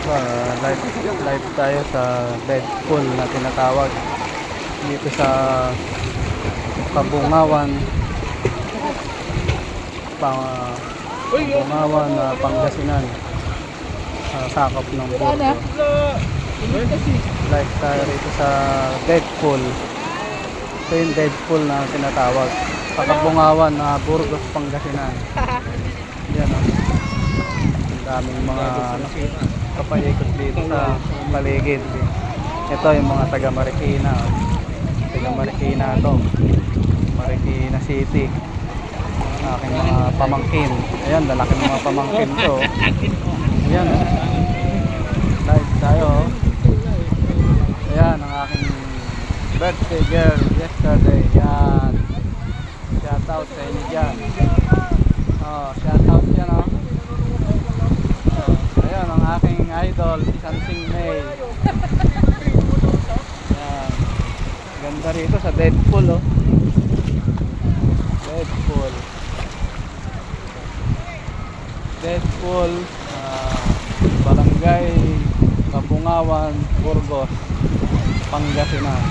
Live tayo sa Deadpool na tinatawag dito sa Kabungawan, Pangasinan, sakop ng Burgos. Live tayo rito sa Deadpool. Ito yung Deadpool na tinatawag sa Kabungawan, Burgos, Pangasinan. Yan o. Daming mga kapaikot dito sa paligid. Ito yung mga taga Marikina. Taga Marikina to. Marikina City. Aking mga pamangkin. Ayan, lalaki ng mga pamangkin to. Ayan o. Live tayo. Ayan ang aking birthday girl yesterday. Yan. Shout out sa inyo dyan. Shout out dyan o. Ayan ang aking idol, Sansing May. Ayan. Ganda rito sa Deadpool oh. Deadpool, Barangay Kabungawan, Burgos, Pangasinan.